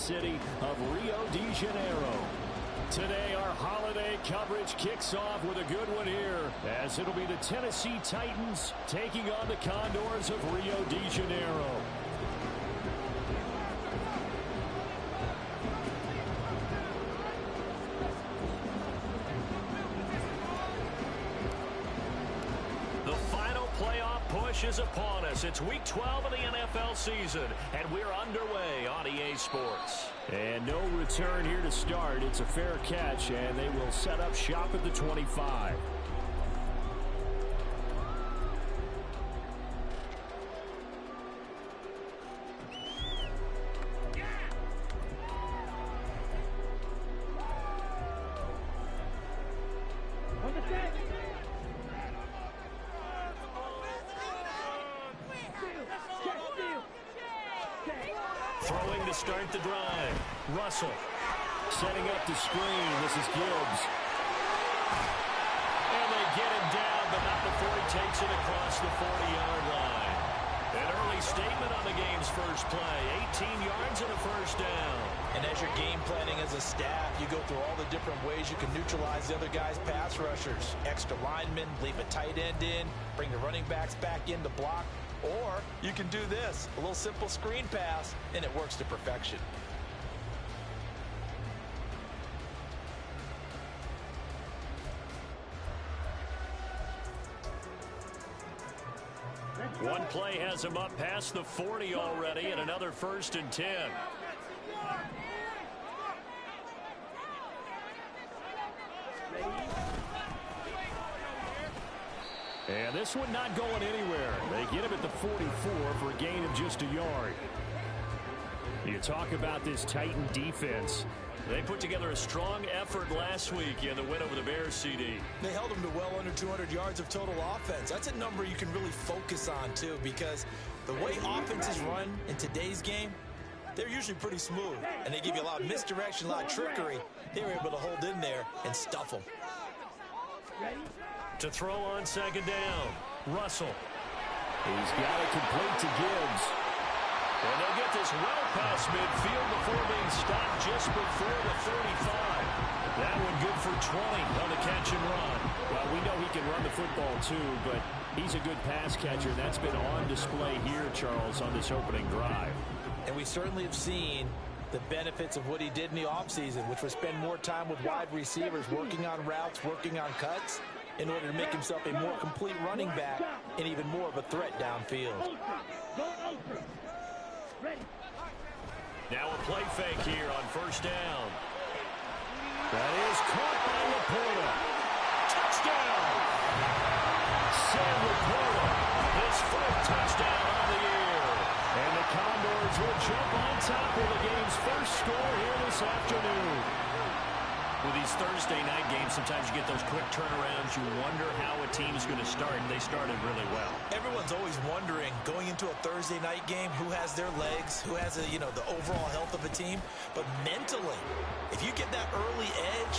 city of Rio de Janeiro. Today, our holiday coverage kicks off with a good one here, as it'll be the Tennessee Titans taking on the Condors of Rio de Janeiro. The final playoff push is upon us. It's Week 12 of the NFL season, and we're underway on EA Sports. And no return here to start. It's a fair catch, and they will set up shop at the 25. Throwing to start the drive. Russell setting up the screen. This is Gibbs. And they get him down, but not before he takes it across the 40-yard line. An early statement on the game's first play. 18 yards and a first down. And as you're game planning as a staff, you go through all the different ways you can neutralize the other guy's pass rushers. Extra linemen, leave a tight end in, bring the running backs back in to block. Or you can do this, a little simple screen pass, and it works to perfection. One play has him up past the 40 already, and another 1st and 10. And this one not going anywhere. They get him at the 44 for a gain of just a yard. You talk about this Titan defense. They put together a strong effort last week in the win over the Bears, CD. They held them to well under 200 yards of total offense. That's a number you can really focus on, too, because the way offenses run in today's game, they're usually pretty smooth, and they give you a lot of misdirection, a lot of trickery. They were able to hold in there and stuff them. To throw on 2nd down, Russell. He's got it complete to Gibbs. And they'll get this well past midfield before being stopped just before the 35. That one good for 20 on the catch and run. Well, we know he can run the football too, but he's a good pass catcher. That's been on display here, Charles, on this opening drive. And we certainly have seen the benefits of what he did in the offseason, which was spend more time with wide receivers, working on routes, working on cuts, in order to make himself a more complete running back and even more of a threat downfield. Now a play fake here on 1st down. That is caught by Laporta. Touchdown! Sam Laporta, his 4th touchdown of the year. And the Condors will jump on top of the game's first score here this afternoon. With these Thursday night games, sometimes you get those quick turnarounds. You wonder how a team's going to start. They started really well. Everyone's always wondering, going into a Thursday night game, who has their legs, who has the overall health of a team. But mentally, if you get that early edge,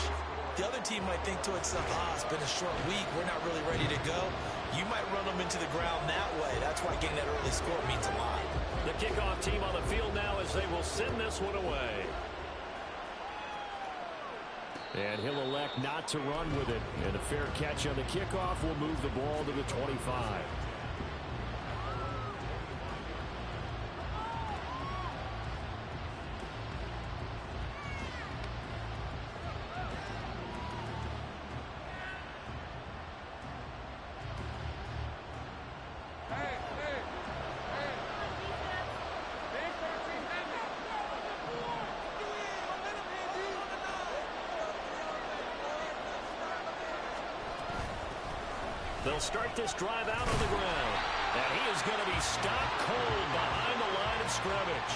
the other team might think to itself, it's been a short week. We're not really ready to go. You might run them into the ground that way. That's why getting that early score means a lot. The kickoff team on the field now as they will send this one away. And he'll elect not to run with it. And a fair catch on the kickoff will move the ball to the 25. They'll start this drive out on the ground. And he is going to be stopped cold behind the line of scrimmage.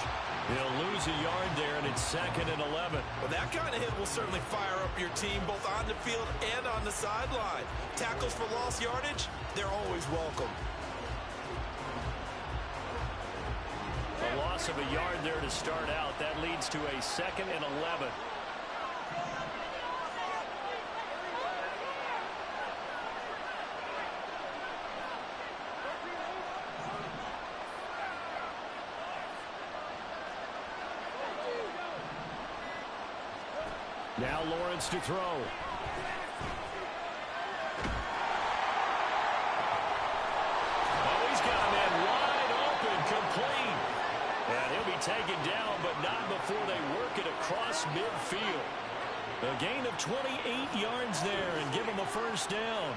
He'll lose a yard there, and it's 2nd and 11. Well, that kind of hit will certainly fire up your team, both on the field and on the sideline. Tackles for lost yardage, they're always welcome. A loss of a yard there to start out. That leads to a 2nd and 11. Now Lawrence to throw. Oh, he's got a man wide open, complete. And he'll be taken down, but not before they work it across midfield. A gain of 28 yards there and give him a first down.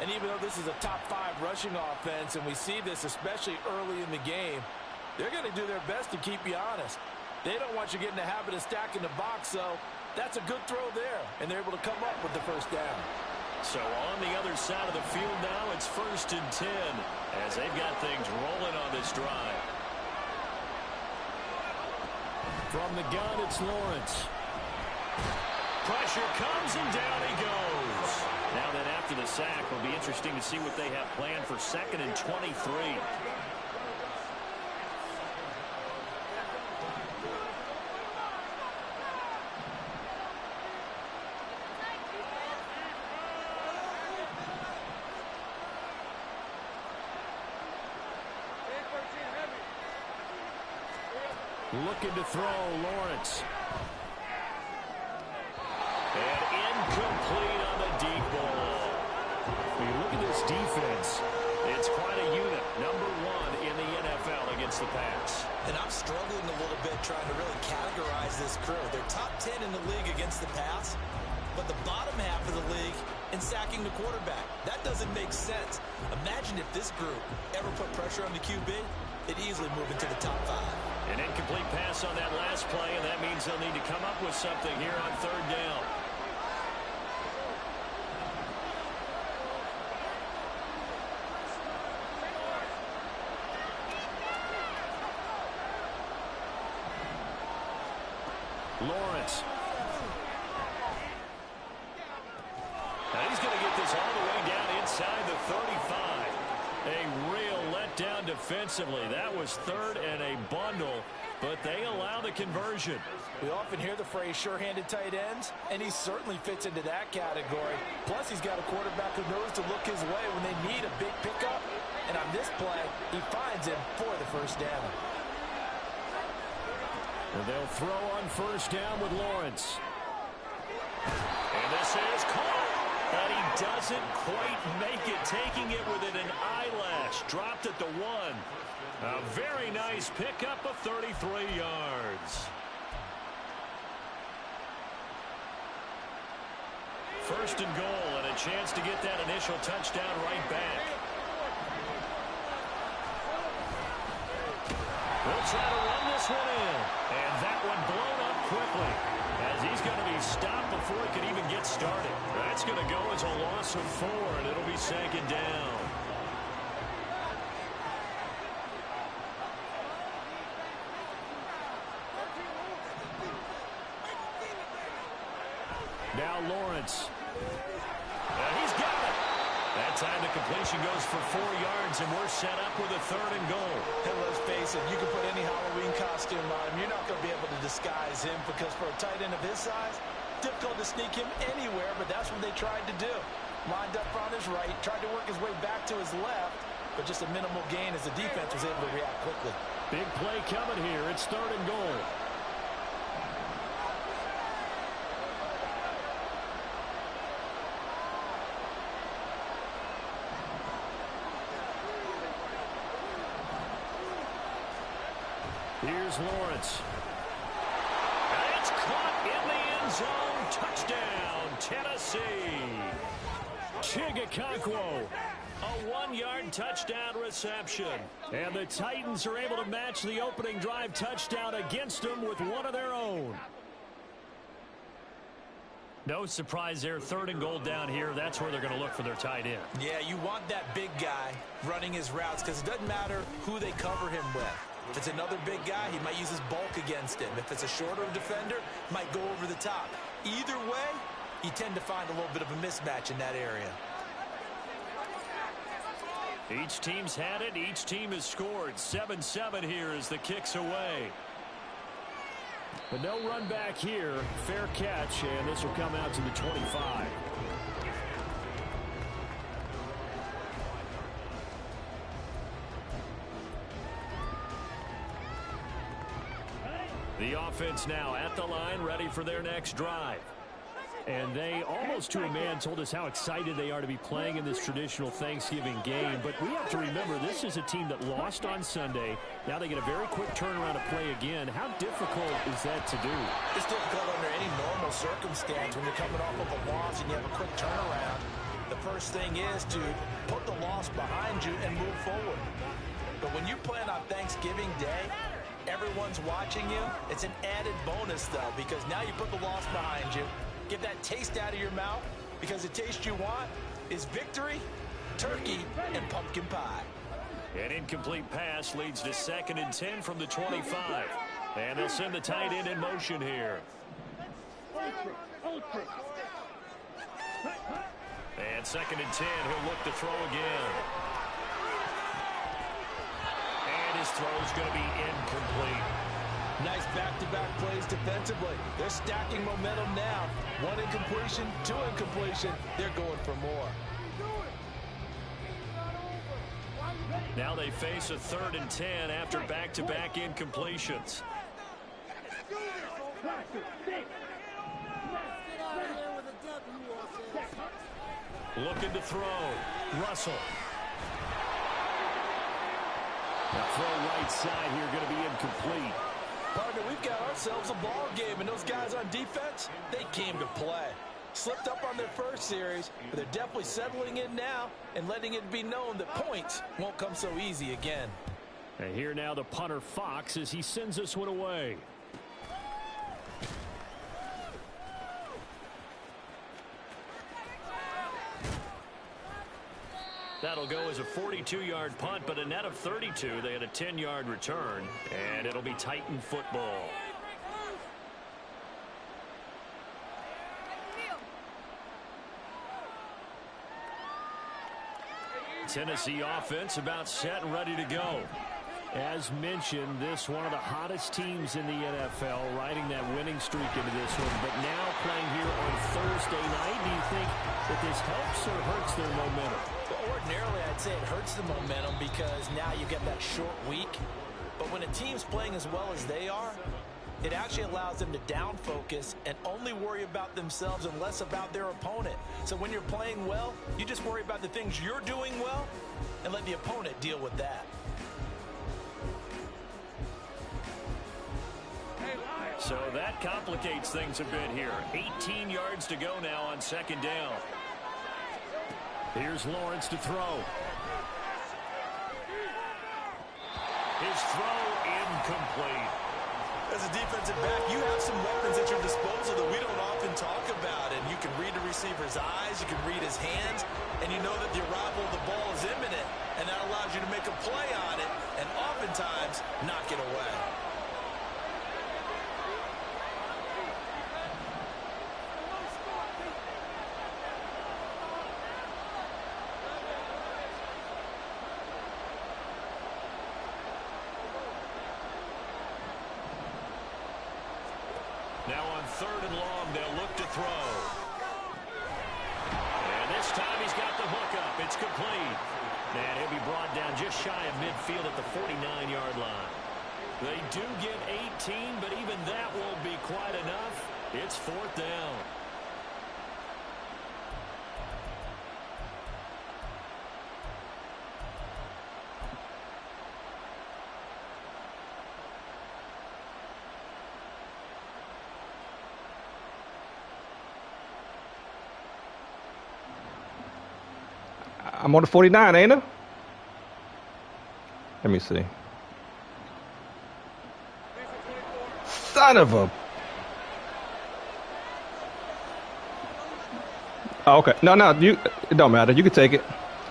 And even though this is a top-5 rushing offense, and we see this especially early in the game, they're going to do their best to keep you honest. They don't want you getting the habit of stacking the box, so that's a good throw there, and they're able to come up with the first down. So on the other side of the field now, it's 1st and 10 as they've got things rolling on this drive. From the gun, it's Lawrence. Pressure comes, and down he goes. Now then, after the sack, it'll be interesting to see what they have planned for 2nd and 23. Looking to throw, Lawrence. And incomplete on the deep ball. When you look at this defense, it's quite a unit. Number 1 in the NFL against the pass. And I'm struggling a little bit trying to really categorize this crew. They're top 10 in the league against the pass, but the bottom half of the league in sacking the quarterback. That doesn't make sense. Imagine if this group ever put pressure on the QB, they'd easily move into the top 5. An incomplete pass on that last play, and that means they'll need to come up with something here on 3rd down. Lawrence. Now he's going to get this all the way down inside the 35. A real letdown defensively. That was 3rd and a bundle, but they allow the conversion. We often hear the phrase sure-handed tight ends, and he certainly fits into that category. Plus, he's got a quarterback who knows to look his way when they need a big pickup. And on this play, he finds him for the first down. And they'll throw on 1st down with Lawrence. And this is caught. And he doesn't quite make it, taking it within an eyelash. Dropped at the 1. A very nice pickup of 33 yards. First and goal, and a chance to get that initial touchdown right back. We'll try to run this one in. And that one blown up quickly, as he's going to be stopped before he can even get started. That's going to go as a loss of 4, and it'll be 2nd down. Now Lawrence. And he's got it. That time the completion goes for 4 yards, and we're set up with a 3rd and goal. And let's face it, you can put any Halloween costume on him. You're not going to be able to disguise him, because for a tight end of his size, difficult to sneak him anywhere, but that's what they tried to do. Lined up on his right, tried to work his way back to his left, but just a minimal gain as the defense was able to react quickly. Big play coming here. It's 3rd and goal. Here's Lawrence. And it's caught in the end zone. Touchdown, Tennessee. Chigakonkwo, a 1-yard touchdown reception. And the Titans are able to match the opening drive touchdown against them with one of their own. No surprise there. 3rd and goal down here. That's where they're going to look for their tight end. Yeah, you want that big guy running his routes, because it doesn't matter who they cover him with. If it's another big guy, he might use his bulk against him. If it's a shorter defender, might go over the top. Either way, you tend to find a little bit of a mismatch in that area. Each team's had it. Each team has scored. 7-7 here as the kick's away. But no run back here. Fair catch, and this will come out to the 25. The The offense now at the line, ready for their next drive. And they, almost to a man, told us how excited they are to be playing in this traditional Thanksgiving game. But we have to remember, this is a team that lost on Sunday. Now they get a very quick turnaround to play again. How difficult is that to do? It's difficult under any normal circumstance when you're coming off of a loss and you have a quick turnaround. The first thing is to put the loss behind you and move forward. But when you play on Thanksgiving Day, everyone's watching you. It's an added bonus, though, because now you put the loss behind you. Get that taste out of your mouth, because the taste you want is victory, turkey, and pumpkin pie. An incomplete pass leads to 2nd and 10 from the 25. And they'll send the tight end in motion here. And 2nd and 10, he'll look to throw again. And his throw's going to be incomplete. Nice back-to-back plays defensively. They're stacking momentum now. 1 incompletion, 2 incompletion. They're going for more. Now they face a 3rd and 10 after back-to-back incompletions. Looking to throw. Russell. The throw right side here going to be incomplete. Partner, we've got ourselves a ball game, and those guys on defense, they came to play. Slipped up on their first series, but they're definitely settling in now and letting it be known that points won't come so easy again. And here now the punter Fox as he sends this one away. That'll go as a 42-yard punt, but a net of 32. They had a 10-yard return, and it'll be Titan football. Tennessee offense about set and ready to go. As mentioned, this one of the hottest teams in the NFL, riding that winning streak into this one. But now playing here on Thursday night, do you think that this helps or hurts their momentum? Well, ordinarily, I'd say it hurts the momentum because now you get that short week. But when a team's playing as well as they are, it actually allows them to down focus and only worry about themselves and less about their opponent. So when you're playing well, you just worry about the things you're doing well and let the opponent deal with that. So that complicates things a bit here. 18 yards to go now on 2nd down. Here's Lawrence to throw. His throw incomplete. As a defensive back, you have some weapons at your disposal that we don't often talk about. And you can read the receiver's eyes, you can read his hands, and you know that the arrival of the ball is imminent. And that allows you to make a play on it and oftentimes knock it away. Now on 3rd and long, they'll look to throw. And this time he's got the hook up. It's complete. And he'll be brought down just shy of midfield at the 49-yard line. They do get 18, but even that won't be quite enough. It's 4th down. I'm on the 49, ain't I? Let me see. Son of a... Oh, okay. No, it don't matter. You can take it.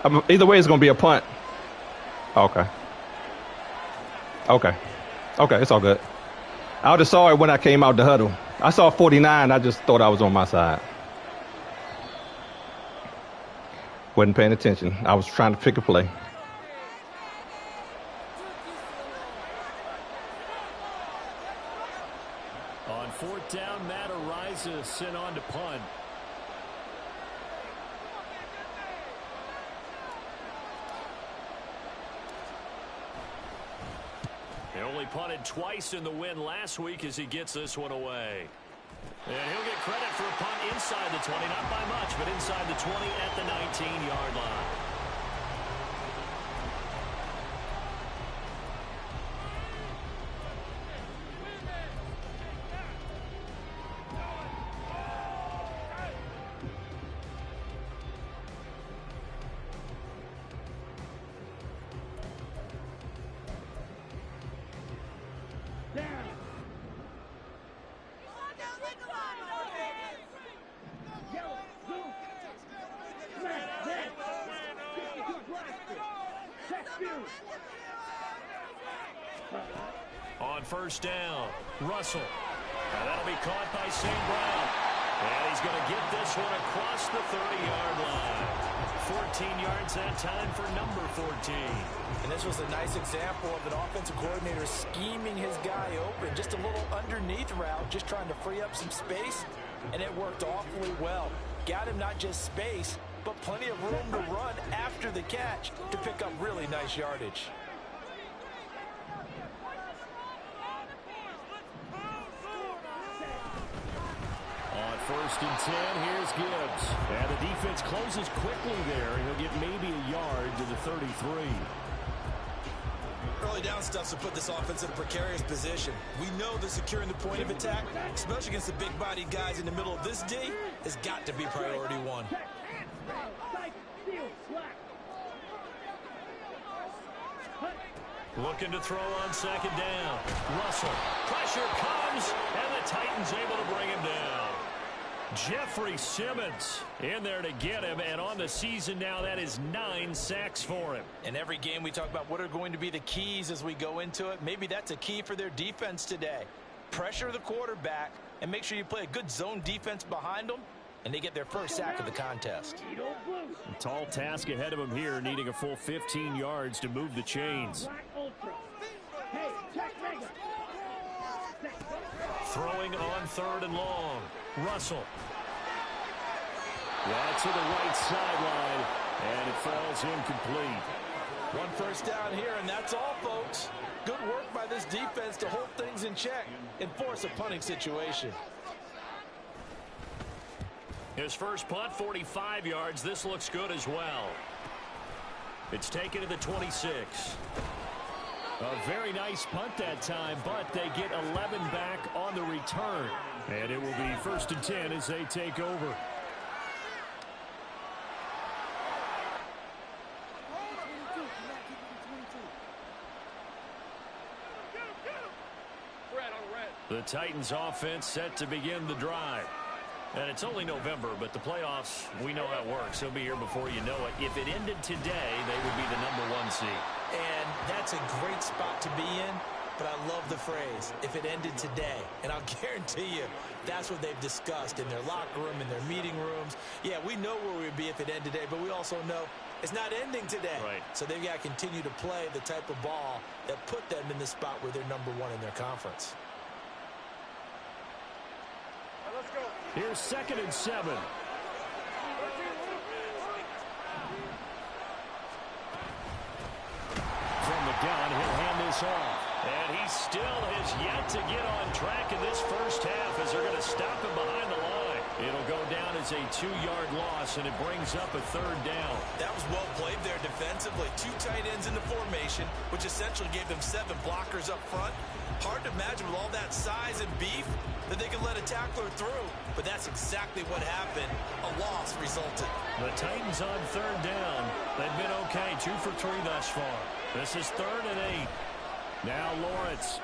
Either way, it's going to be a punt. Okay. Okay, it's all good. I just saw it when I came out the huddle. I saw 49. I just thought I was on my side. Wasn't paying attention. I was trying to pick a play. On 4th down, Matt Ariza sent on to punt. They'll only punted twice in the win last week as he gets this one away. And he'll get credit for a punt inside the 20, not by much, but inside the 20 at the 19-yard line. On first down, Russell. And that'll be caught by St. Brown. And he's going to get this one across the 30-yard line. 14 yards that time for number 14. And this was a nice example of an offensive coordinator scheming his guy open. Just a little underneath route, just trying to free up some space. And it worked awfully well. Got him not just space, but plenty of room to run after the catch to pick up really nice yardage. On first and 10, here's Gibbs. And the defense closes quickly there. He'll get maybe a yard to the 33. Early down stuff to put this offense in a precarious position. We know that securing the point of attack, especially against the big-bodied guys in the middle of this D, has got to be priority one. Looking to throw on second down. Russell. Pressure comes, and the Titans able to bring him down. Jeffrey Simmons in there to get him, and on the season now, that is 9 sacks for him. In every game, we talk about what are going to be the keys as we go into it. Maybe that's a key for their defense today. Pressure the quarterback and make sure you play a good zone defense behind them, and they get their first sack of the contest. A tall task ahead of him here, needing a full 15 yards to move the chains. Throwing on third and long. Russell. That's to the right sideline, and it falls incomplete. One first down here, and that's all, folks. Good work by this defense to hold things in check and force a punting situation. His first punt, 45 yards. This looks good as well. It's taken to the 26. A very nice punt that time, but they get 11 back on the return. And it will be first and 10 as they take over. The Titans offense set to begin the drive. And it's only November, but the playoffs, we know how it works. They'll be here before you know it. If it ended today, they would be the number 1 seed. And that's a great spot to be in, but I love the phrase, if it ended today. And I'll guarantee you, that's what they've discussed in their locker room, in their meeting rooms. Yeah, we know where we'd be if it ended today, but we also know it's not ending today. Right. So they've got to continue to play the type of ball that put them in the spot where they're number 1 in their conference. Here's second and 7. From the gun, he'll hand this off. And he still has yet to get on track in this first half as they're going to stop him behind the line. It'll go down as a 2-yard loss, and it brings up a third down. That was well played there defensively. 2 tight ends in the formation, which essentially gave them 7 blockers up front. Hard to imagine with all that size and beef that they could let a tackler through. But that's exactly what happened. A loss resulted. The Titans on third down. They've been okay, 2 for 3 thus far. This is 3rd and 8. Now Lawrence.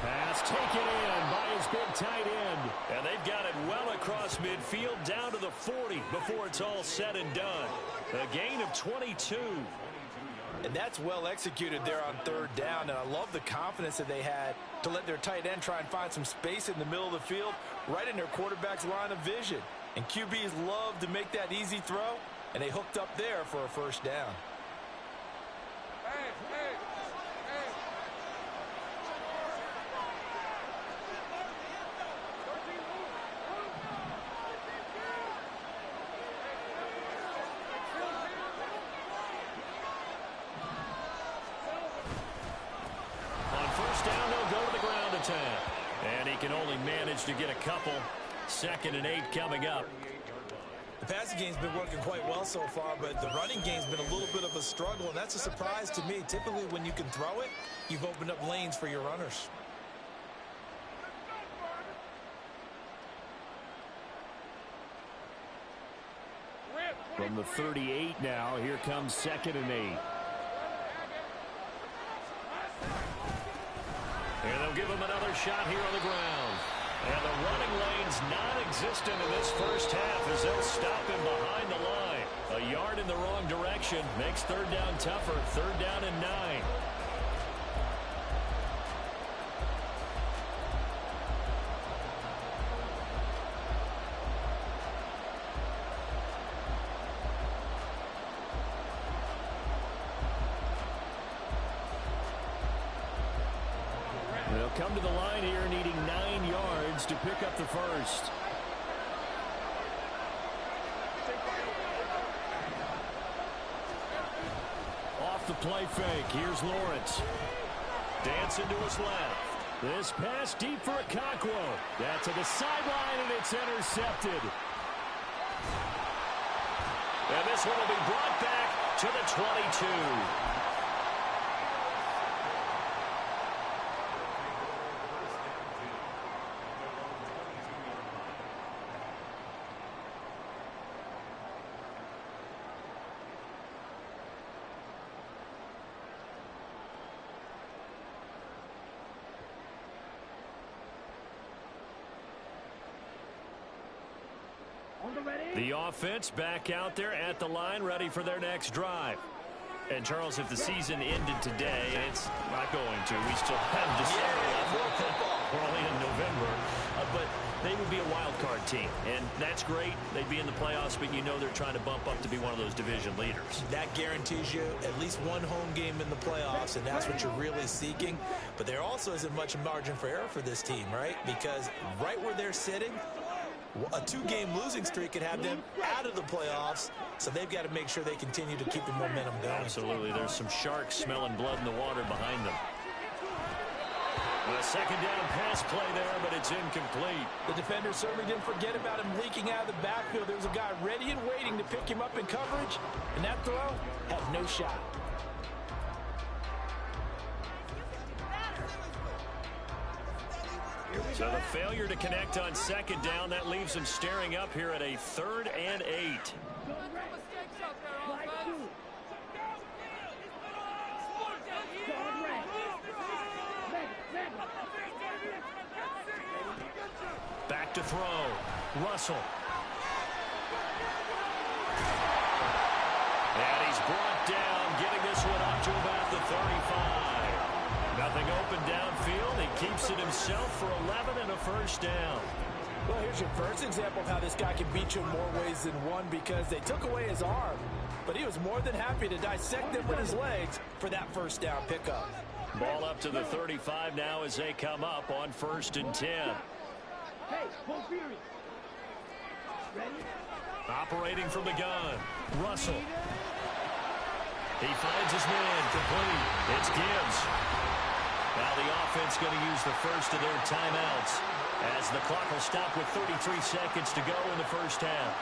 Pass taken in by his big tight end. And they've got it well across midfield down to the 40 before it's all said and done. A gain of 22. And that's well executed there on third down. And I love the confidence that they had to let their tight end try and find some space in the middle of the field, right in their quarterback's line of vision. And QBs love to make that easy throw, and they hooked up there for a first down. attempt. And he can only manage to get a couple. 2nd and 8 coming up. The passing game's been working quite well so far, but the running game's been a little bit of a struggle, and that's a surprise to me. Typically, when you can throw it, you've opened up lanes for your runners. From the 38 now, here comes 2nd and 8. And they'll give him another shot here on the ground. And the running lane's non-existent in this first half as they'll stop him behind the line. A yard in the wrong direction makes 3rd down tougher. 3rd down and 9. They'll come to the line here needing 9 yards to pick up the first. Off the play fake. Here's Lawrence. Dancing to his left. This pass deep for Okonkwo. That's to the sideline, and it's intercepted. And this one will be brought back to the 22. The offense back out there at the line, ready for their next drive. And, Charles, if the season ended today, it's not going to. We still have December left. We're only in November. But they would be a wild card team, and that's great. They'd be in the playoffs, but you know they're trying to bump up to be one of those division leaders. That guarantees you at least one home game in the playoffs, and that's what you're really seeking. But there also isn't much margin for error for this team, right? Because right where they're sitting, a 2-game losing streak could have them out of the playoffs, so they've got to make sure they continue to keep the momentum going. Absolutely. There's some sharks smelling blood in the water behind them. A 2nd down pass play there, but it's incomplete. The defender certainly didn't forget about him leaking out of the backfield. There was a guy ready and waiting to pick him up in coverage, and that throw had no shot. So the failure to connect on 2nd down, that leaves him staring up here at a 3rd and 8. Back to throw. Russell. And he's brought down, getting this one up to about the 35. Nothing open downfield. He keeps it himself for 11 and a 1st down. Well, here's your first example of how this guy can beat you in more ways than one, because they took away his arm, but he was more than happy to dissect them with his legs for that 1st down pickup. Ball up to the 35 now as they come up on 1st and 10. Hey, full fury. Ready? Operating from the gun. Russell. He finds his man complete. It's Gibbs. Now the offense going to use the first of their timeouts as the clock will stop with 33 seconds to go in the first half.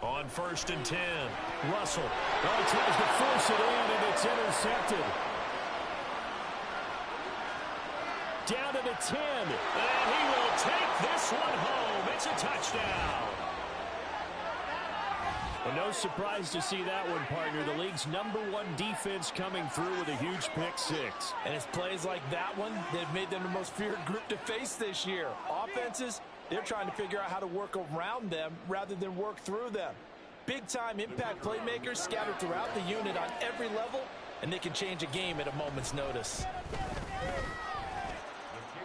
On 1st and 10, Russell. Oh, tries to force it in, and it's intercepted. Down to the 10, and he will take this one home. It's a touchdown. Well, no surprise to see that one, partner. The league's #1 defense coming through with a huge pick 6. And it's plays like that one that have made them the most feared group to face this year. Offenses, they're trying to figure out how to work around them rather than work through them. Big-time impact playmakers scattered throughout the unit on every level, and they can change a game at a moment's notice.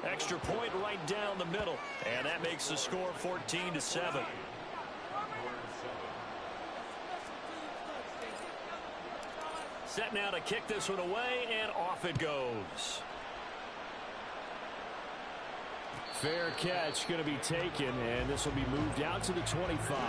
Extra point right down the middle, and that makes the score 14-7. Set now to kick this one away, and off it goes. Fair catch going to be taken, and this will be moved out to the 25.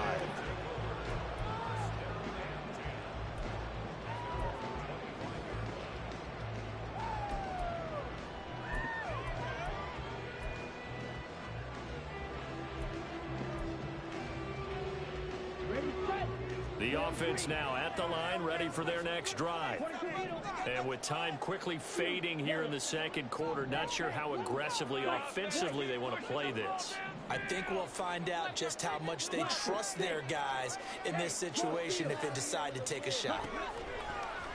The offense now at the line, ready for their next drive. And with time quickly fading here in the second quarter, not sure how aggressively, offensively they want to play this. I think we'll find out just how much they trust their guys in this situation if they decide to take a shot.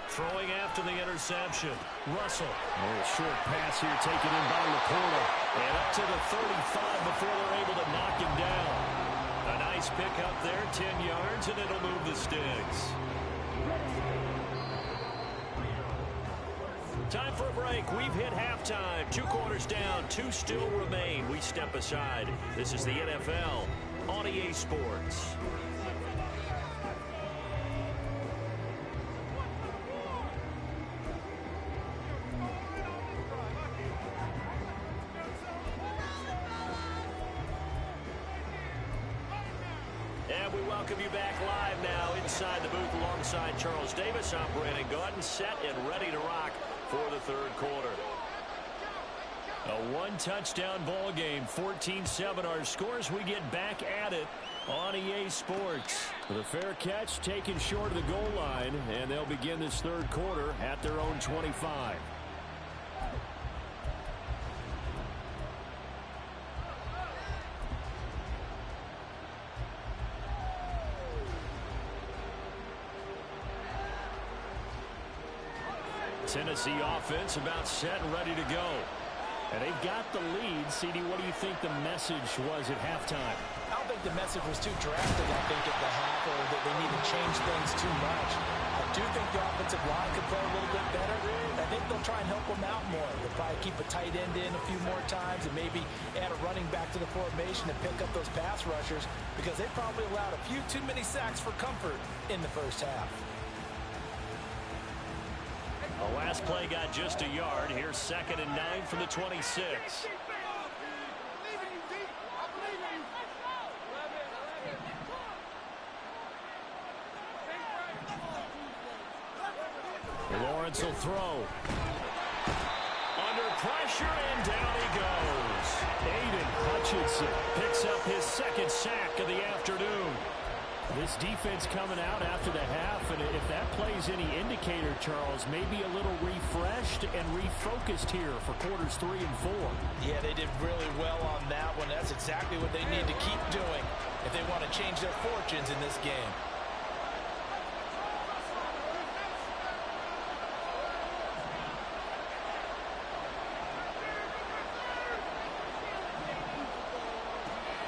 Throwing after the interception. Russell. A short pass here taken in by Laporta. And up to the 35 before they're able to knock him down. A nice pick up there, 10 yards, and it'll move the sticks. Time for a break. We've hit halftime. 2 quarters down, 2 still remain. We step aside. This is the NFL on EA Sports. And we welcome you back live now inside the booth alongside Charles Davis. I'm Brandon Gaudin, set and ready to rock for the third quarter. A one-touchdown ball game, 14-7 our scores. We get back at it on EA Sports. The fair catch taken short of the goal line, and they'll begin this third quarter at their own 25. Tennessee offense about set and ready to go. And they've got the lead. CD, what do you think the message was at halftime? I don't think the message was too drastic, I think, at the half, or that they need to change things too much. I do think the offensive line could play a little bit better. I think they'll try and help them out more. They'll probably keep a tight end in a few more times and maybe add a running back to the formation and pick up those pass rushers, because they probably allowed a few too many sacks for comfort in the first half. The last play got just a yard. Here's 2nd and 9 from the 26. Lawrence will throw. Under pressure, and down he goes. Aiden Hutchinson picks up his 2nd sack of the afternoon. This defense coming out after the half, and if that plays any indicator, Charles, maybe a little refreshed and refocused here for quarters 3 and 4. Yeah, they did really well on that one. That's exactly what they need to keep doing if they want to change their fortunes in this game.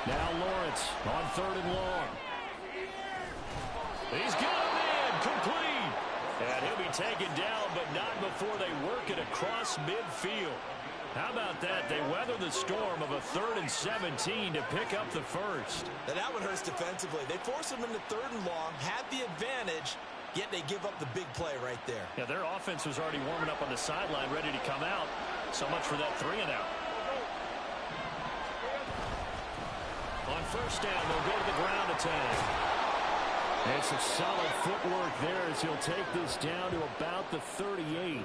Now Lawrence on 3rd and long. He's got him in, complete. And he'll be taken down, but not before they work it across midfield. How about that? They weather the storm of a 3rd and 17 to pick up the first. Now that one hurts defensively. They forced them into 3rd and long, had the advantage, yet they give up the big play right there. Yeah, their offense was already warming up on the sideline, ready to come out. So much for that 3 and out. On 1st down, they'll go to the ground attack. And some solid footwork there as he'll take this down to about the 38.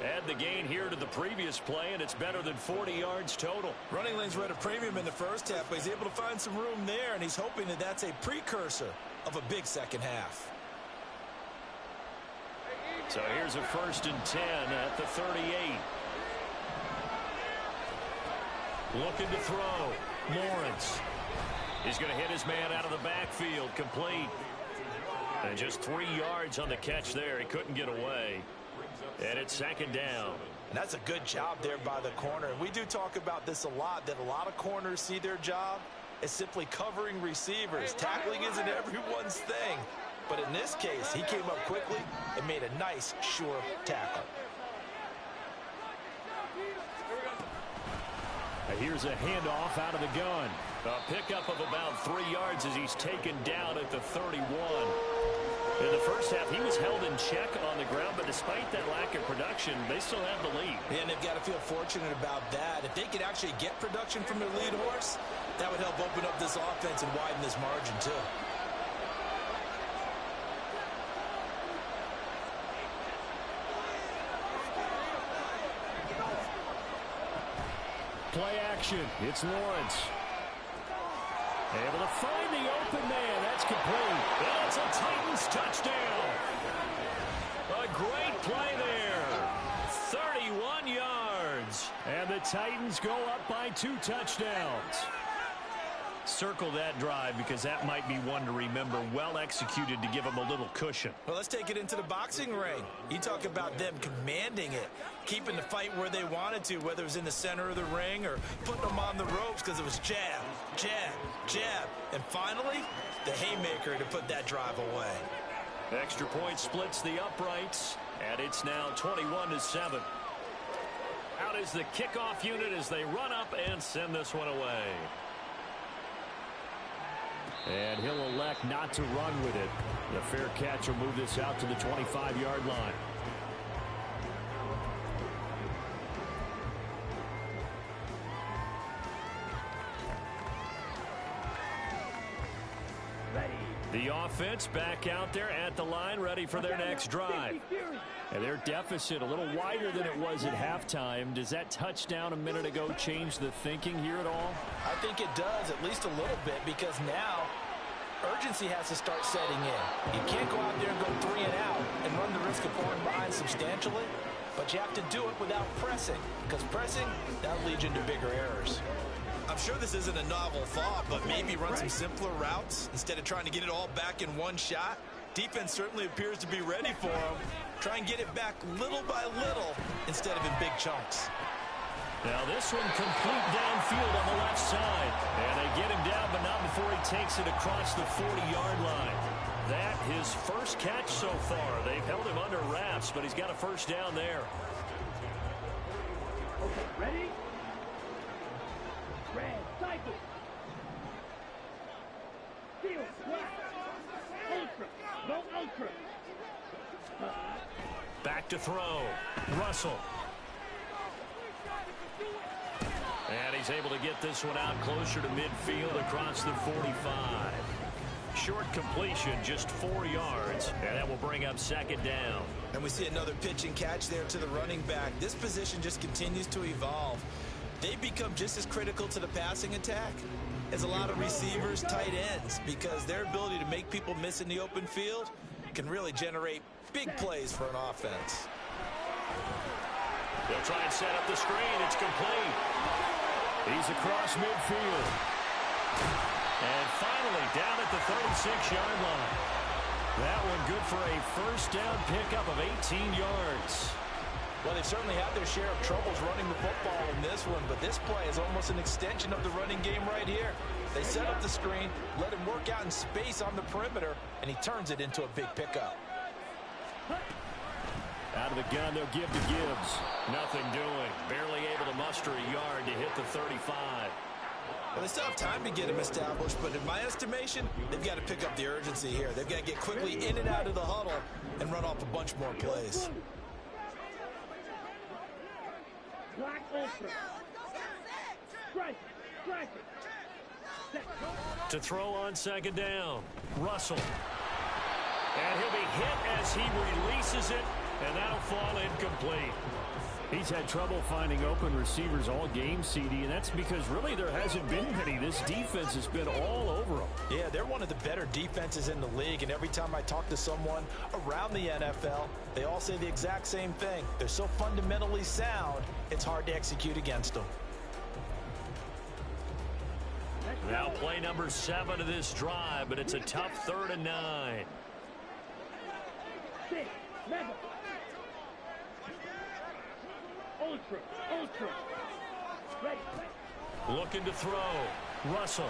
Add the gain here to the previous play, and it's better than 40 yards total. Running lanes were at a premium in the first half, but he's able to find some room there, and he's hoping that that's a precursor of a big second half. So here's a 1st and 10 at the 38. Looking to throw. Lawrence. He's going to hit his man out of the backfield. Complete. And just 3 yards on the catch there. He couldn't get away. And it's 2nd down. And that's a good job there by the corner. And we do talk about this a lot, that a lot of corners see their job as simply covering receivers. Tackling isn't everyone's thing. But in this case, he came up quickly and made a nice, sure tackle. Here's a handoff out of the gun. A pickup of about 3 yards as he's taken down at the 31. In the first half, he was held in check on the ground, but despite that lack of production, they still have the lead. And they've got to feel fortunate about that. If they could actually get production from their lead horse, that would help open up this offense and widen this margin too. Play action. It's Lawrence. Able to find the open man. That's complete. And it's a Titans touchdown. A great play there. 31 yards. And the Titans go up by 2 touchdowns. Circle that drive because that might be one to remember. Well executed to give them a little cushion. Well, let's take it into the boxing ring. You talk about them commanding it, keeping the fight where they wanted to, whether it was in the center of the ring or putting them on the ropes because it was jab, jab, jab. And finally, the haymaker to put that drive away. Extra point splits the uprights, and it's now 21-7. Out is the kickoff unit as they run up and send this one away. And he'll elect not to run with it. The fair catch will move this out to the 25-yard line. The offense back out there at the line, ready for their next drive. And their deficit a little wider than it was at halftime. Does that touchdown a minute ago change the thinking here at all? I think it does, at least a little bit, because now urgency has to start setting in. You can't go out there and go 3 and out and run the risk of falling behind substantially, but you have to do it without pressing, because pressing, that'll lead you into bigger errors. I'm sure this isn't a novel thought, but maybe run some simpler routes instead of trying to get it all back in one shot. Defense certainly appears to be ready for them. Try and get it back little by little instead of in big chunks. Now this one complete downfield on the left side. And they get him down, but not before he takes it across the 40-yard line. That his first catch so far. They've held him under wraps, but he's got a first down there. Okay, ready? Red, cycle. Field, black. Ultra, no ultra. Back to throw. Russell. And he's able to get this one out closer to midfield across the 45. Short completion, just 4 yards, and that will bring up second down. And we see another pitch and catch there to the running back. This position just continues to evolve. They become just as critical to the passing attack as a lot of receivers, tight ends, because their ability to make people miss in the open field can really generate big plays for an offense. They'll try and set up the screen. It's complete. He's across midfield. And finally down at the 36-yard line. That one good for a first down pickup of 18 yards. Well, they've certainly had their share of troubles running the football in this one, but this play is almost an extension of the running game right here. They set up the screen, let him work out in space on the perimeter, and he turns it into a big pickup. Out of the gun, they'll give to Gibbs. Nothing doing. Barely able to muster a yard to hit the 35. Well, they still have time to get him established, but in my estimation, they've got to pick up the urgency here. They've got to get quickly in and out of the huddle and run off a bunch more plays. Black ultra. Strike it, strike it. To throw on second down. Russell. And he'll be hit as he releases it, and that'll fall incomplete. He's had trouble finding open receivers all game, CD, and that's because really there hasn't been many. This defense has been all over them. Yeah, they're one of the better defenses in the league, and every time I talk to someone around the NFL, they all say the exact same thing. They're so fundamentally sound, it's hard to execute against them. Now play number 7 of this drive, but it's a tough 3rd and 9. 6, mega. Ultra, ultra. Ready. Looking to throw. Russell.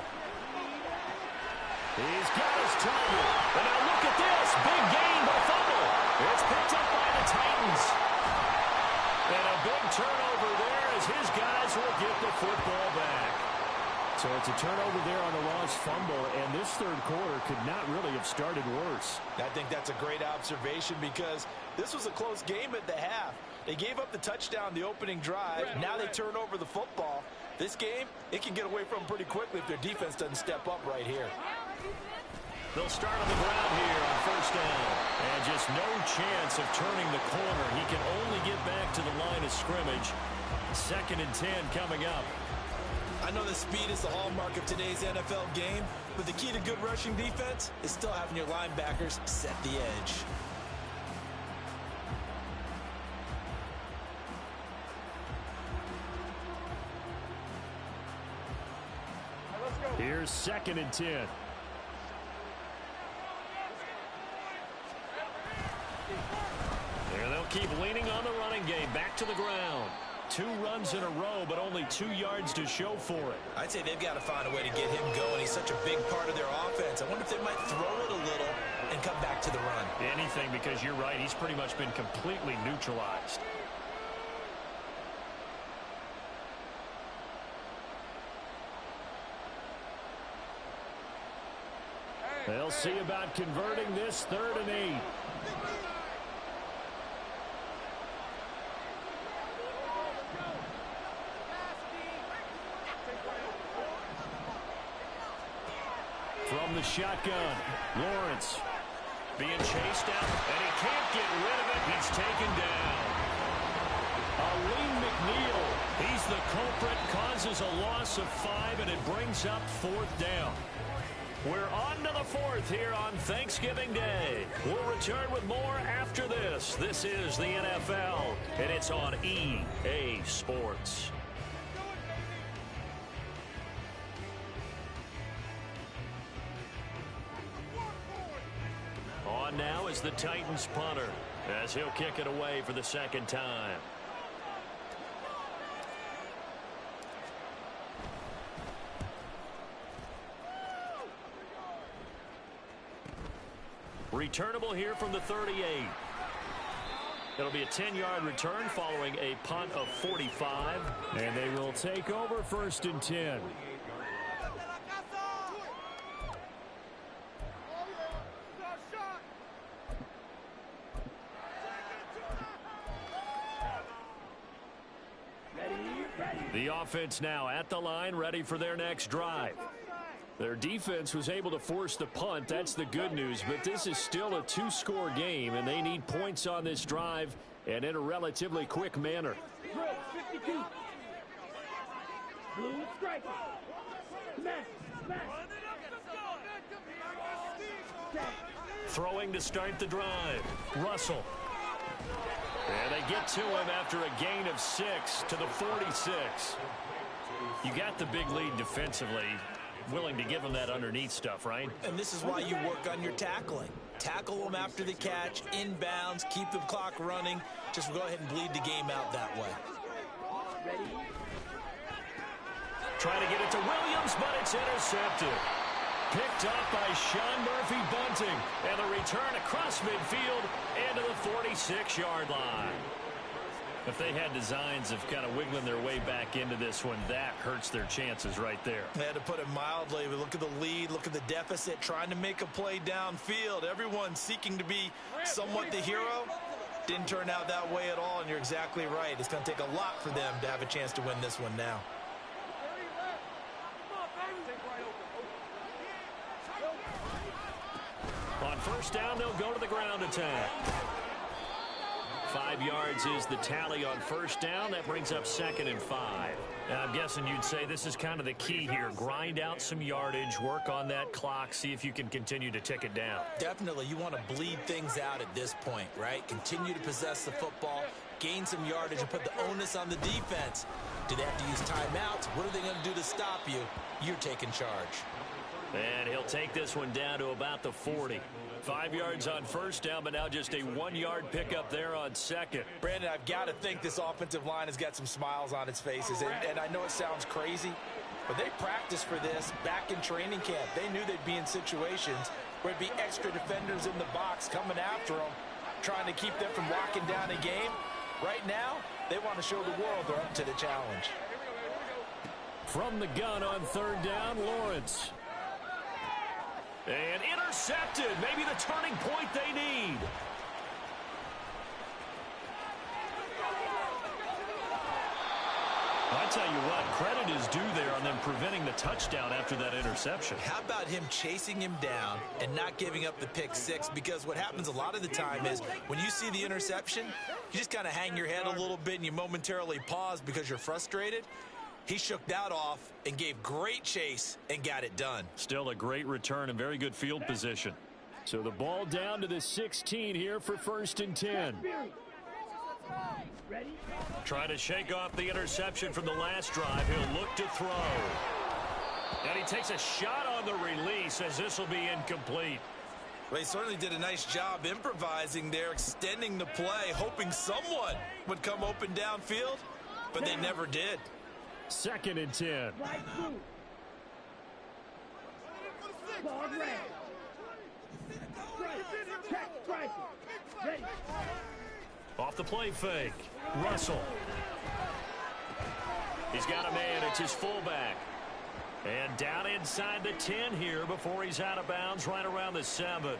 He's got his target. And now look at this. Big gain by fumble. It's picked up by the Titans. And a big turnover there as his guys will get the football back. So it's a turnover there on the lost fumble, and this third quarter could not really have started worse. I think that's a great observation because this was a close game at the half. They gave up the touchdown the opening drive. Now they turn over the football. This game, it can get away from them pretty quickly if their defense doesn't step up right here. They'll start on the ground here on first down. And just no chance of turning the corner. He can only get back to the line of scrimmage. 2nd and 10 coming up. I know the speed is the hallmark of today's NFL game, but the key to good rushing defense is still having your linebackers set the edge. Here's 2nd and 10. There they'll keep leaning on the running game. Back to the ground. 2 runs in a row, but only 2 yards to show for it. I'd say they've got to find a way to get him going. He's such a big part of their offense. I wonder if they might throw it a little and come back to the run. Anything, because you're right. He's pretty much been completely neutralized. They'll see about converting this 3rd and 8. From the shotgun, Lawrence being chased out, and he can't get rid of it. He's taken down. Aleem McNeil, he's the culprit, causes a loss of 5, and it brings up 4th down. We're on to the 4th here on Thanksgiving Day. We'll return with more after this. This is the NFL, and it's on EA Sports. On now is the Titans punter, as he'll kick it away for the 2nd time. Returnable here from the 38. It'll be a 10-yard return following a punt of 45. And they will take over 1st and 10. The offense now at the line, ready for their next drive. Their defense was able to force the punt. That's the good news. But this is still a 2-score game, and they need points on this drive and in a relatively quick manner. Drill 52. Blue striker. Smash. Throwing to start the drive. Russell. And they get to him after a gain of 6 to the 46. You got the big lead defensively. Willing to give him that underneath stuff, right? And this is why you work on your tackling. Tackle them after the catch, inbounds, keep the clock running. Just go ahead and bleed the game out that way. Trying to get it to Williams, but it's intercepted. Picked up by Sean Murphy Bunting. And the return across midfield into the 46-yard line. If they had designs of kind of wiggling their way back into this one, that hurts their chances right there. They had to put it mildly. But look at the lead, look at the deficit, trying to make a play downfield. Everyone seeking to be somewhat the hero. Didn't turn out that way at all, and you're exactly right. It's going to take a lot for them to have a chance to win this one now. On first down, they'll go to the ground attack. 5 yards is the tally on first down. That brings up 2nd and 5. And I'm guessing you'd say this is kind of the key here. Grind out some yardage, work on that clock, see if you can continue to tick it down. Definitely. You want to bleed things out at this point, right? Continue to possess the football, gain some yardage, and put the onus on the defense. Do they have to use timeouts? What are they going to do to stop you? You're taking charge. And he'll take this one down to about the 40. 5 yards on first down, but now just a 1-yard pickup there on second. Brandon, I've got to think this offensive line has got some smiles on its faces. And I know it sounds crazy, but they practiced for this back in training camp. They knew they'd be in situations where it'd be extra defenders in the box coming after them, trying to keep them from locking down a game. Right now, they want to show the world they're up to the challenge. From the gun on third down, Lawrence. And intercepted. Maybe the turning point they need. I tell you what, credit is due there on them preventing the touchdown after that interception. How about him chasing him down and not giving up the pick six? Because what happens a lot of the time is when you see the interception, you just kind of hang your head a little bit and you momentarily pause because you're frustrated. He shook that off and gave great chase and got it done. Still a great return and very good field position. So the ball down to the 16 here for 1st and 10. Trying to shake off the interception from the last drive. He'll look to throw. And he takes a shot on the release as this will be incomplete. Well, he certainly did a nice job improvising there, extending the play, hoping someone would come open downfield, but they never did. 2nd and 10. Off the play fake. Russell. He's got a man. It's his fullback. And down inside the 10 here before he's out of bounds right around the 7.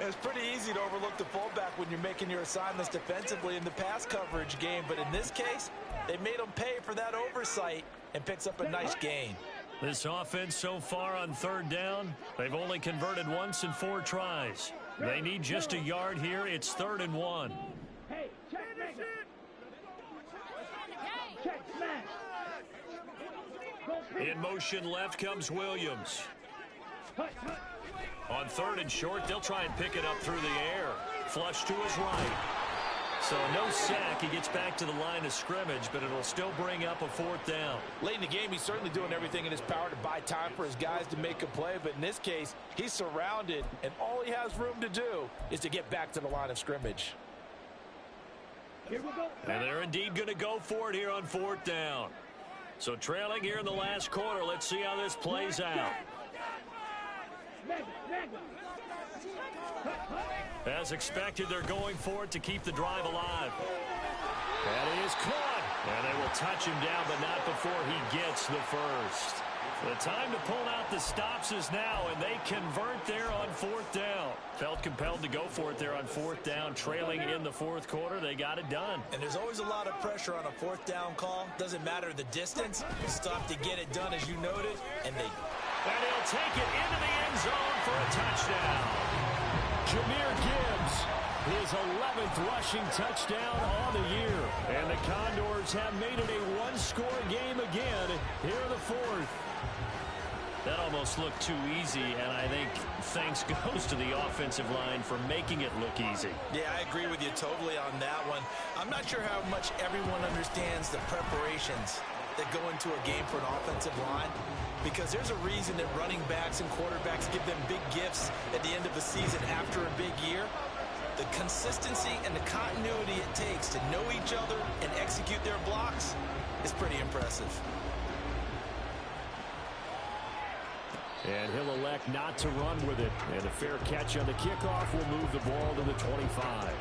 It's pretty easy to overlook the fullback when you're making your assignments defensively in the pass coverage game. But in this case, they made him pay for that oversight and picks up a nice gain. This offense so far on third down, they've only converted once in 4 tries. They need just a yard here. It's 3rd and 1. Hey, check Mega. Check smash. In motion left comes Williams. On 3rd and short, they'll try and pick it up through the air. Flush to his right. So no sack. He gets back to the line of scrimmage, but it'll still bring up a 4th down. Late in the game, he's certainly doing everything in his power to buy time for his guys to make a play. But in this case, he's surrounded, and all he has room to do is to get back to the line of scrimmage. Here we go. And they're indeed going to go for it here on 4th down. So trailing here in the last quarter. Let's see how this plays out. As expected, they're going for it to keep the drive alive. And he is caught. And they will touch him down, but not before he gets the first. The time to pull out the stops is now, and they convert there on 4th down. Felt compelled to go for it there on 4th down. Trailing in the 4th quarter, they got it done. And there's always a lot of pressure on a 4th down call. Doesn't matter the distance. Stop to get it done, as you noted, and they... And he'll take it into the end zone for a touchdown. Jahmyr Gibbs, his 11th rushing touchdown on the year. And the Condors have made it a one-score game again here in the 4th. That almost looked too easy, and I think thanks goes to the offensive line for making it look easy. Yeah, I agree with you totally on that one. I'm not sure how much everyone understands the preparations that go into a game for an offensive line, because there's a reason that running backs and quarterbacks give them big gifts at the end of a season after a big year. The consistency and the continuity it takes to know each other and execute their blocks is pretty impressive. And he'll elect not to run with it. And a fair catch on the kickoff will move the ball to the 25.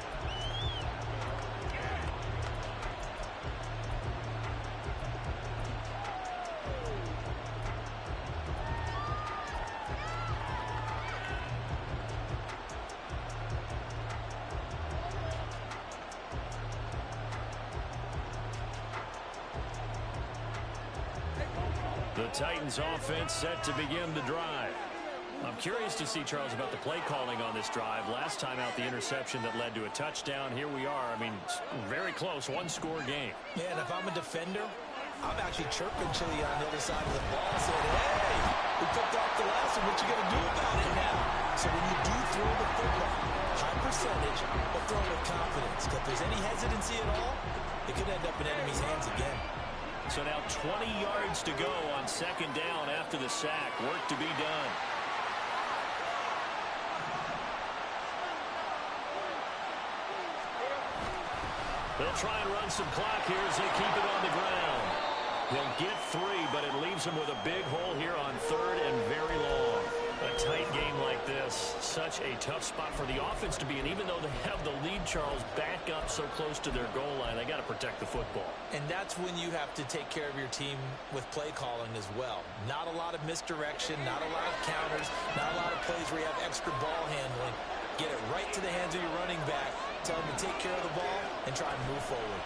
The Titans offense set to begin the drive. I'm curious to see, Charles, about the play calling on this drive. Last time out, the interception that led to a touchdown. Here we are. I mean, very close, one-score game. Yeah, and if I'm a defender, I'm actually chirping Chili on the other side of the ball, saying, hey, we picked off the last one. What you going to do about it now? So when you do throw the football, high percentage, but throw with confidence. Because if there's any hesitancy at all, it could end up in enemy's hands again. So now 20 yards to go on second down after the sack. Work to be done. They'll try and run some clock here as they keep it on the ground. They'll get 3, but it leaves them with a big hole here on third and very long. A tight game like this, such a tough spot for the offense to be in. Even though they have the lead, Charles, back up so close to their goal line, they got to protect the football. And that's when you have to take care of your team with play calling as well. Not a lot of misdirection, not a lot of counters, not a lot of plays where you have extra ball handling. Get it right to the hands of your running back, tell them to take care of the ball, and try and move forward.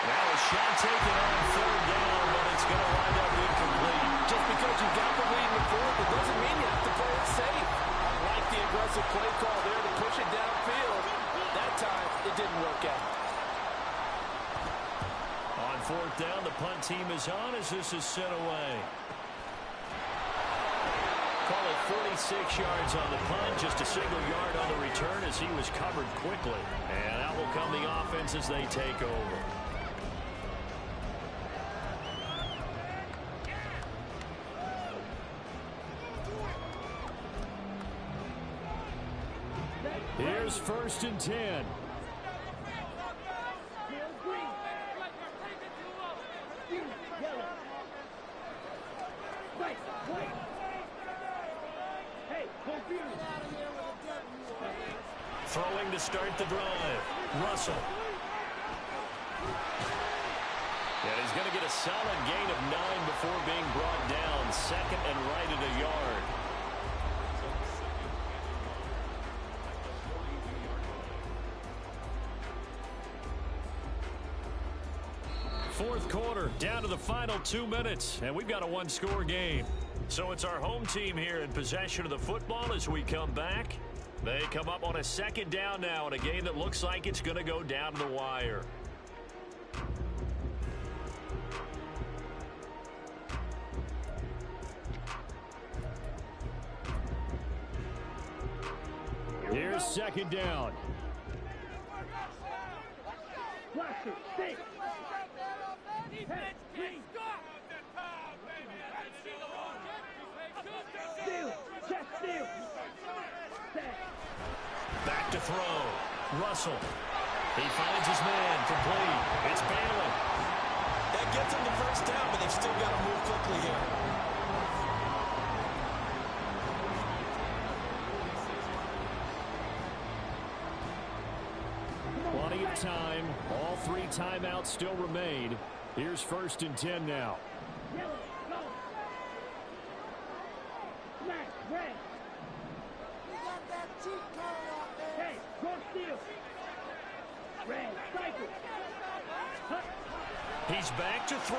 Now a shot taken on third down, but it's going to wind up incomplete. Just because you got the lead in the fourth, it doesn't mean you have to play it safe. I like the aggressive play call there to push it downfield. That time, it didn't work out. On fourth down, the punt team is on as this is sent away. Call it 46 yards on the punt, just a single yard on the return as he was covered quickly. And out will come the offense as they take over. Here's first and 10. Throwing to start the drive. Russell. And he's going to get a solid gain of 9 before being brought down. Second and right at a yard. Fourth quarter, down to the final 2 minutes, and we've got a one-score game. So it's our home team here in possession of the football as we come back. They come up on a second down now in a game that looks like it's going to go down to the wire. Here's second down. Blaster, stay. Steal, check steal. Back to throw. Russell. He finds his man. Complete. It's Bailey. That gets them the first down, but they've still got to move quickly here. Plenty of time. All 3 timeouts still remain. Here's first and 10 now. Yellow, go. Smash, red. Hey, go steal. Red, cycle. He's back to throw.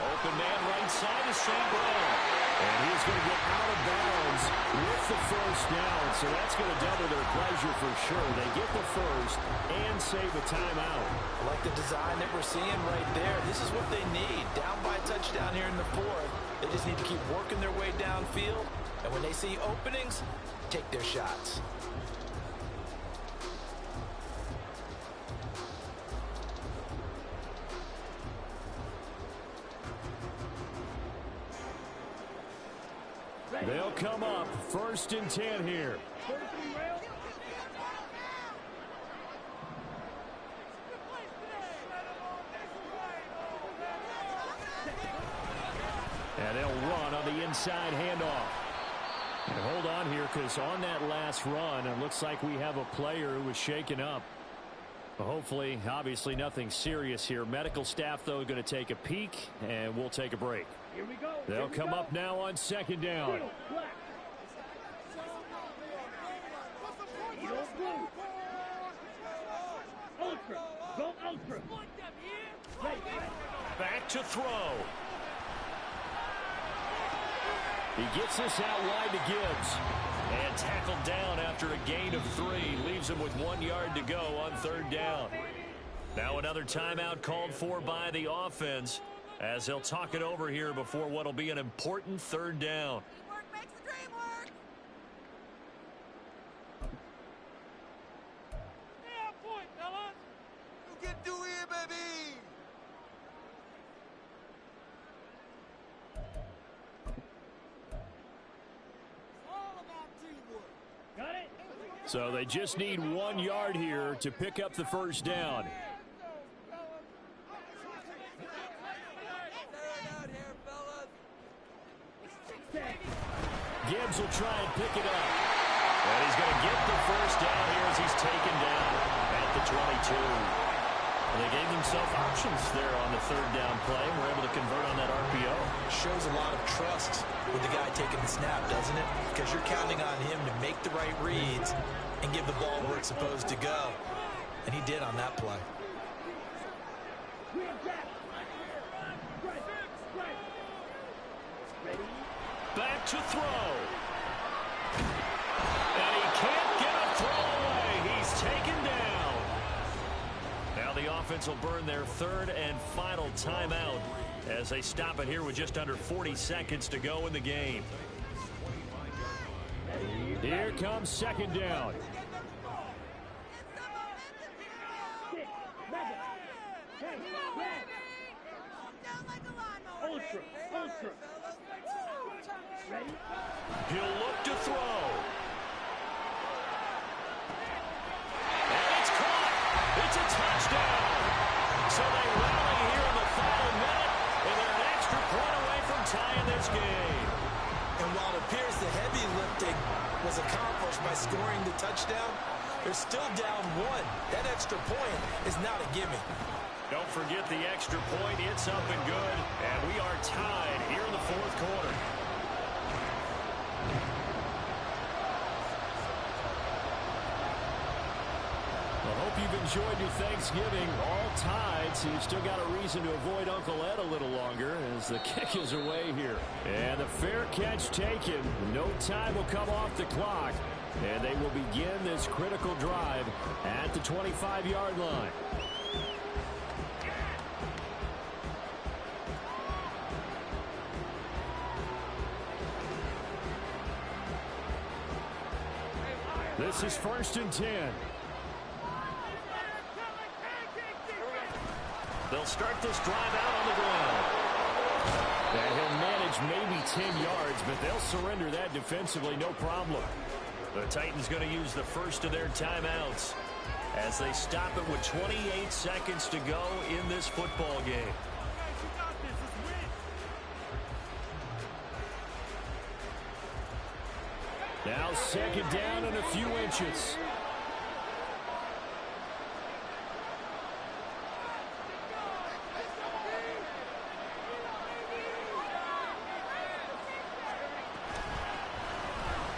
Open man right side is St. Brown. And he's going to get out of bounds with the first down. So that's going to double their pleasure for sure. They get the first and save a timeout. I like the design that we're seeing right there. This is what they need. Down by a touchdown here in the fourth. They just need to keep working their way downfield. And when they see openings, take their shots. They'll come up first and 10 here. And they'll run on the inside handoff. And hold on here, because on that last run, it looks like we have a player who was shaken up. Hopefully, obviously nothing serious here. Medical staff, though, going to take a peek, and we'll take a break. Here we go. They'll come up now on second down. Ultra, go ultra. Back to throw. He gets this out wide to Gibbs. And tackled down after a gain of 3. Leaves him with 1 yard to go on third down. Now another timeout called for by the offense, as they'll talk it over here before what will be an important third down. Teamwork makes the dream work. Got it? So they just need 1 yard here to pick up the first down. Gibbs will try and pick it up. And he's going to get the first down here as he's taken down at the 22. And they gave themselves options there on the third down play and were able to convert on that RPO. Shows a lot of trust with the guy taking the snap, doesn't it? Because you're counting on him to make the right reads and give the ball where it's supposed to go. And he did on that play. Back to throw. And he can't get a throw away. He's taken down. Now the offense will burn their third and final timeout as they stop it here with just under 40 seconds to go in the game. Here comes second down. Ultra, ultra. Ready? He'll look to throw. And it's caught. It's a touchdown. So they rally here in the final minute, and they're an extra point away from tying this game. And while it appears the heavy lifting was accomplished by scoring the touchdown, they're still down 1. That extra point is not a gimme. Don't forget the extra point. It's up and good. And we are tied here in the fourth quarter. I hope you've enjoyed your Thanksgiving. All tied, so you've still got a reason to avoid Uncle Ed a little longer as the kick is away here. And the fair catch taken. No time will come off the clock. And they will begin this critical drive at the 25-yard line. This is 1st and 10. They'll start this drive out on the ground. And he'll manage maybe 10 yards, but they'll surrender that defensively, no problem. The Titans going to use the first of their timeouts as they stop it with 28 seconds to go in this football game. Now second down and a few inches.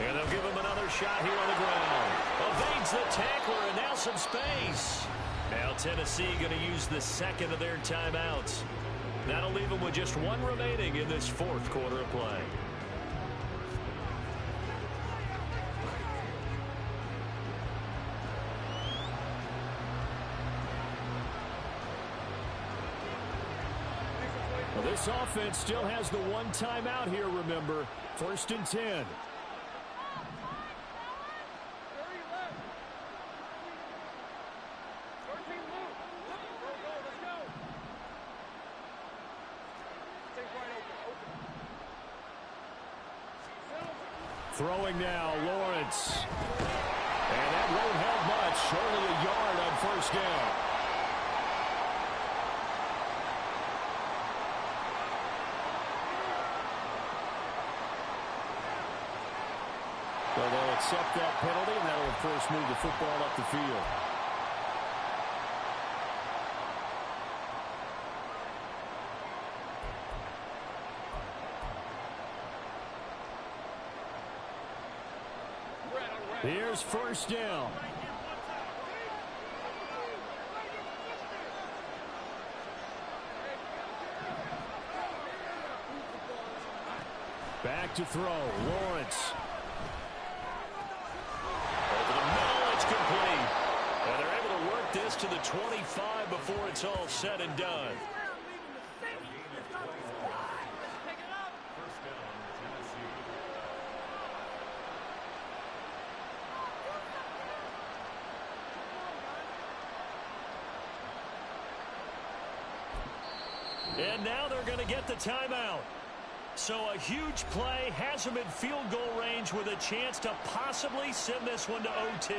And they'll give him another shot here on the ground. Evades the tackler and now some space. Now Tennessee going to use the second of their timeouts. That'll leave them with just 1 remaining in this fourth quarter of play. Well, this offense still has the 1 timeout here, remember. 1st and 10. Throwing now, Lawrence. And that won't help much. Only a yard on 1st down. So they'll accept that penalty, and that'll, of course, move the football up the field. Here's 1st down. Back to throw. Lawrence. Over the middle, it's complete. And they're able to work this to the 25 before it's all said and done. And now they're going to get the timeout. So a huge play has them in field goal range with a chance to possibly send this one to OT.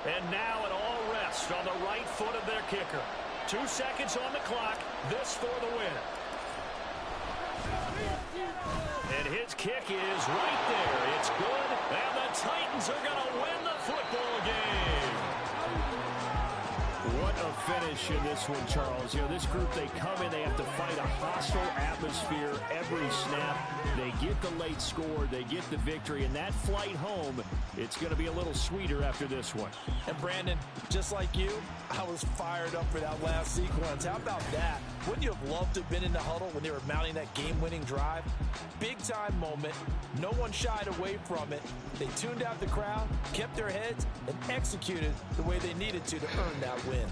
And now it all rests on the right foot of their kicker. 2 seconds on the clock. This for the win. And his kick is right there. It's good. And the Titans are going to win the football game. What a finish in this one, Charles. You know, this group, they come in, they have to fight a hostile atmosphere every snap. They get the late score, they get the victory, and that flight home, it's going to be a little sweeter after this one. And Brandon, just like you, I was fired up for that last sequence. How about that? Wouldn't you have loved to have been in the huddle when they were mounting that game-winning drive? Big-time moment. No one shied away from it. They tuned out the crowd, kept their heads, and executed the way they needed to earn that win.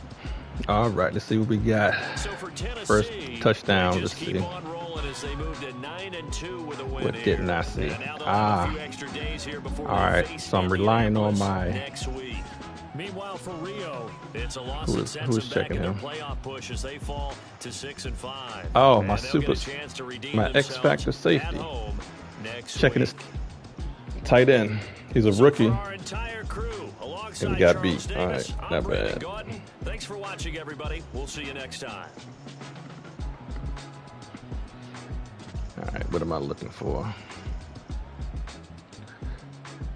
All right, let's see what we got. So for Tennessee, First touchdown. Let's just keep see. on rolling as they move to 9-2 with a win. What didn't I see? And now they'll have a few extra days here before all they right, face so I'm relying on my. next week. Meanwhile, for Rio, it's a loss Who that is- sets who is them back checking in their him? playoff push as they fall to 6-5. Oh, And my they'll super, get a chance to redeem my X themselves Factor at safety. home next Checking week. his tight end. He's a So rookie. for our entire crew, alongside And he got Charles beat. All Davis, right, I'm not Brandon bad. Gaudin. Thanks for watching, everybody. We'll see you next time. All right, what am I looking for?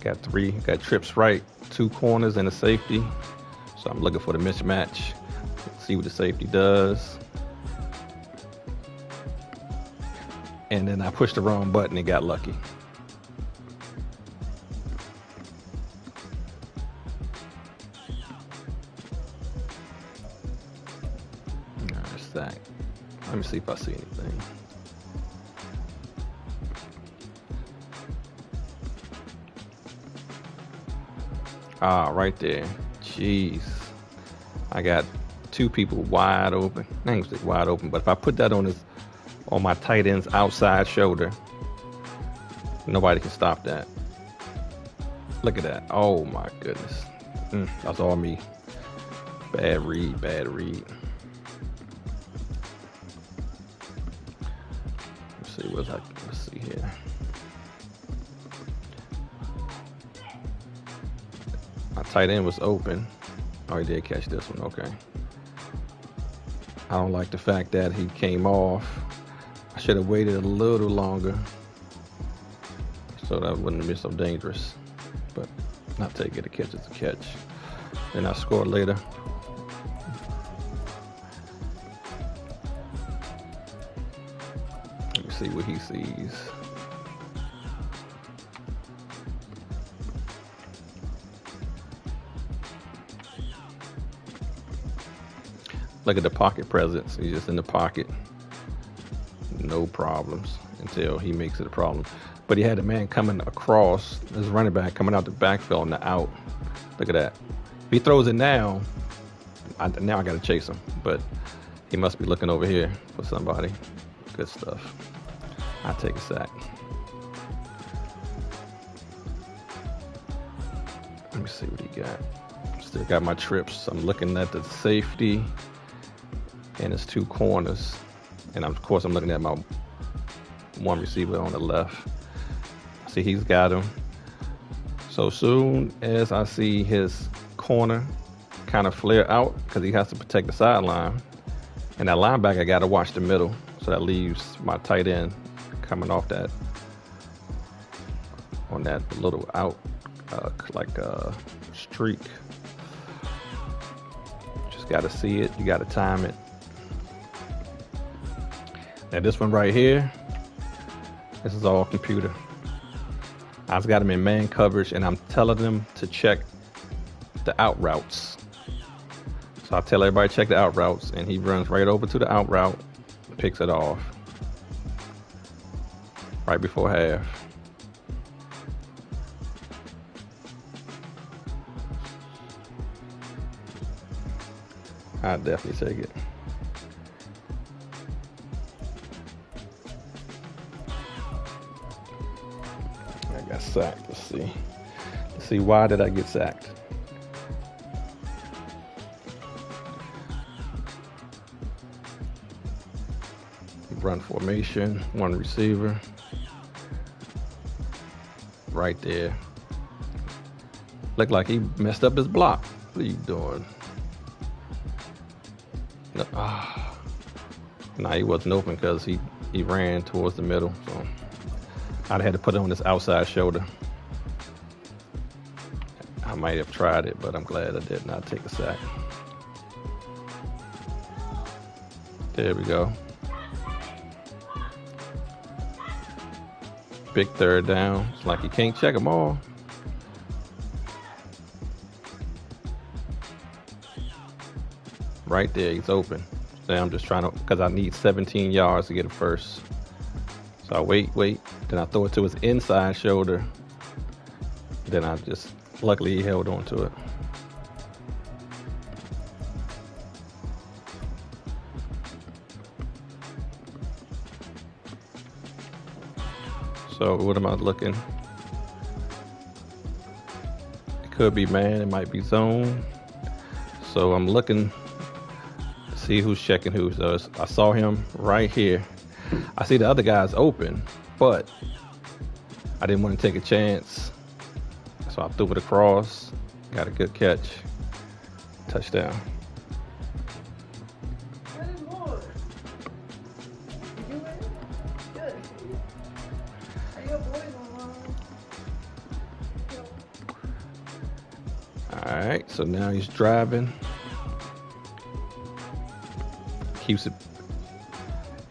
Got trips right, 2 corners and a safety. So I'm looking for the mismatch. See what the safety does. And then I pushed the wrong button and got lucky. All right, sack. Let me see if I see anything. Ah, right there. Jeez. I got 2 people wide open. I ain't gonna say wide open, but if I put that on my tight end's outside shoulder, nobody can stop that. Look at that. Oh my goodness. That's all me. Bad read, bad read. Let's see here. My tight end was open. Oh, he did catch this one. Okay. I don't like the fact that he came off. I should have waited a little longer so that wouldn't have been so dangerous. But I'll take it. A catch is a catch. Then I score later. Let me see what he sees. Look at the pocket presence. He's just in the pocket. No problems until he makes it a problem. But he had a man coming across, his running back coming out the backfield on the out. Look at that. If he throws it now, now I got to chase him. But he must be looking over here for somebody. Good stuff. I'll take a sack. Let me see what he got. Still got my trips. I'm looking at the safety and his 2 corners. And of course, I'm looking at my 1 receiver on the left. See, he's got him. So soon as I see his corner kind of flare out, because he has to protect the sideline, and that linebacker got to watch the middle. So that leaves my tight end coming off that, on that little out, streak. Just got to see it. You got to time it. Now this one right here, this is all computer. I've got him in man coverage, and I'm telling them to check the out routes. So I tell everybody check the out routes, and he runs right over to the out route, picks it off right before half. I'd definitely take it. got sacked. Let's see. Let's see, why did I get sacked? Run formation, one receiver. Right there. Looked like he messed up his block. What are you doing? No, nah, he wasn't open because he ran towards the middle. So I'd had to put it on his outside shoulder. I might have tried it, but I'm glad I did not take a sack. There we go. Big third down. It's like you can't check them all. Right there, he's open. Now I'm just trying to, because I need 17 yards to get it first. So I wait. Then I throw it to his inside shoulder. Then I just, luckily he held on to it. So what am I looking? It could be man, it might be zone. So I'm looking to see who's checking who. So I saw him right here. I see the other guy's open, but I didn't want to take a chance. So I threw it across. Got a good catch. Touchdown. All right, so now he's driving. Keeps it.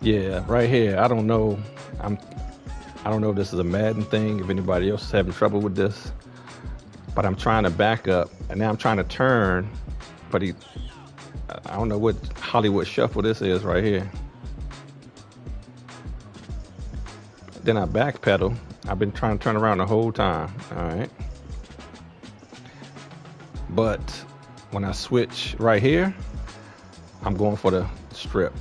Yeah, right here. I don't know. I don't know if this is a Madden thing. If anybody else is having trouble with this, but I'm trying to back up, and now I'm trying to turn, but I don't know what Hollywood shuffle this is right here. Then I backpedal. I've been trying to turn around the whole time. All right. But when I switch right here, I'm going for the strip.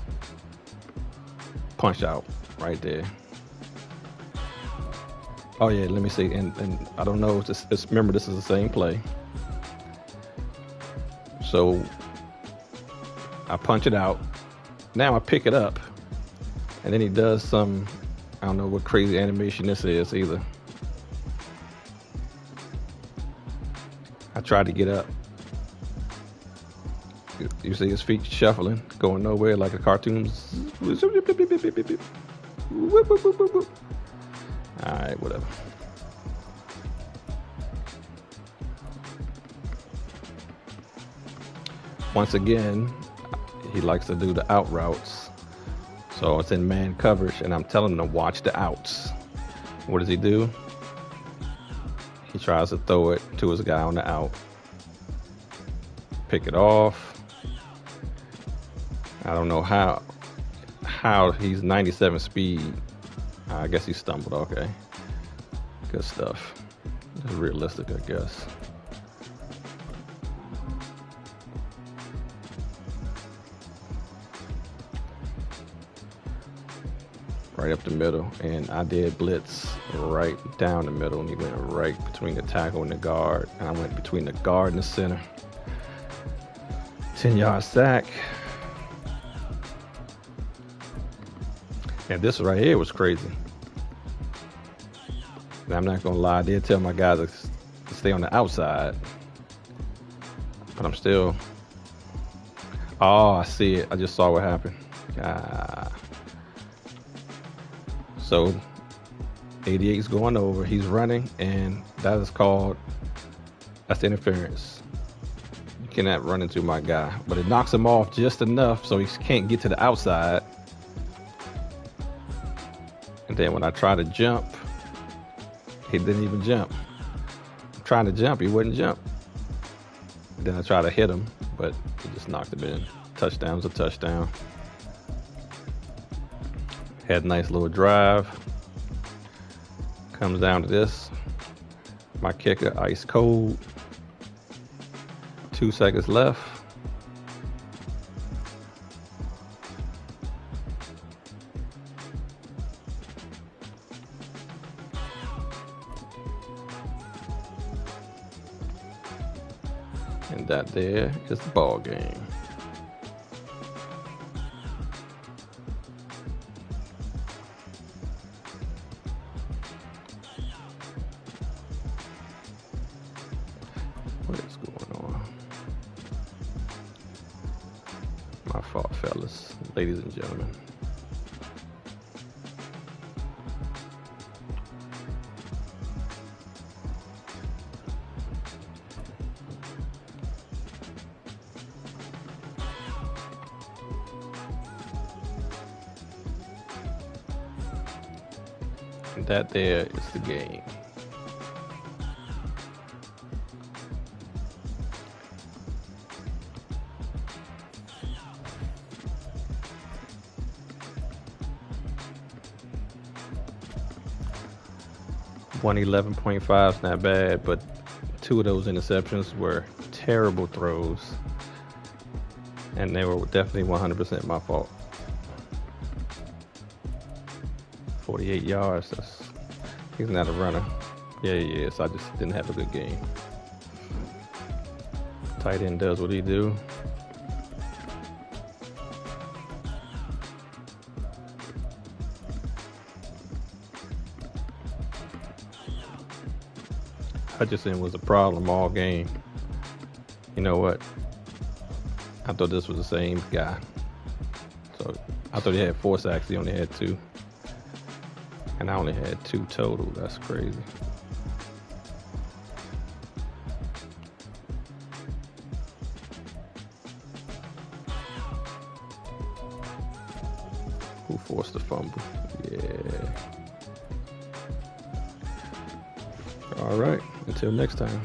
Punch out right there. Oh yeah, let me see. And I don't know if this, remember this is the same play. So I punch it out. Now I pick it up. And then he does some, I don't know what crazy animation this is either. I tried to get up. You see his feet shuffling, going nowhere like a cartoon. Alright, whatever. Once again, he likes to do the out routes. So it's in man coverage, and I'm telling him to watch the outs. What does he do? He tries to throw it to his guy on the out. Pick it off. I don't know how he's 97 speed. I guess he stumbled. Okay. Good stuff. It's realistic, I guess. Right up the middle, and I did blitz right down the middle, and he went right between the tackle and the guard, and I went between the guard and the center. 10-yard sack. And this right here was crazy. And I'm not gonna lie, I did tell my guys to stay on the outside, but I'm still. Oh, I see it. I just saw what happened. So 88's going over, he's running, and that's interference. You cannot run into my guy, but it knocks him off just enough so he can't get to the outside. And then when I try to jump, he didn't even jump. I'm trying to jump, he wouldn't jump. And then I try to hit him, but he just knocked him in. Touchdown's a touchdown. Had a nice little drive. Comes down to this. My kicker, ice cold. 2 seconds left. And that there is the ball game. What is going on? My fault, fellas, ladies and gentlemen. And that there is the game. $111.5 is not bad, but 2 of those interceptions were terrible throws, and they were definitely 100% my fault. 48 yards, he's not a runner. Yeah, he is. I just didn't have a good game. Tight end does what he do. Hutchinson was a problem all game. You know what? I thought this was the same guy. So I thought he had 4 sacks. He only had 2. And I only had 2 total. That's crazy. Who forced the fumble? Yeah. All right. Until next time.